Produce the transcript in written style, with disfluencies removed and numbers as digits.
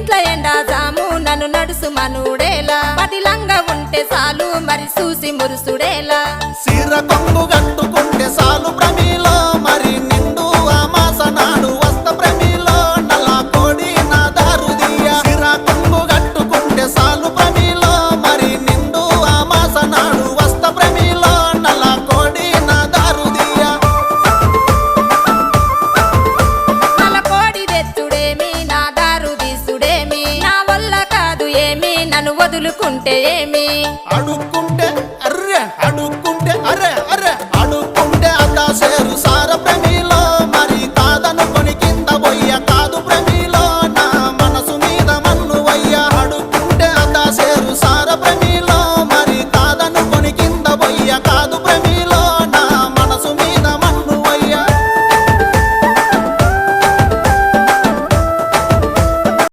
ఇంట్లో ఎండా జాము నన్ను నడుసు మనుడేలా పదిలంగా ఉంటే చాలు మరి చూసి మురుసుడేలా సీర కొంగు కట్టుకుంటే సాలు ప్రమిలో మరి నిండు అమాస నాడు వస్త ప్రమిలో నల్ల కోడి నా దారుదియ సీర కొంగు కట్టుకుంటే సాలు ప్రమిలో మరి నిండు అమాస నాడు వస్త ప్రమిలో నల్ల కోడి నా దారుదియ నల్ల కోడి తెచ్చుడేమి నా దారు తీసుడేమి నా వల్ల కాదు ఏమి నన్ను వదులుకుంటే ఏమి అడుక్కుంటే అర్రె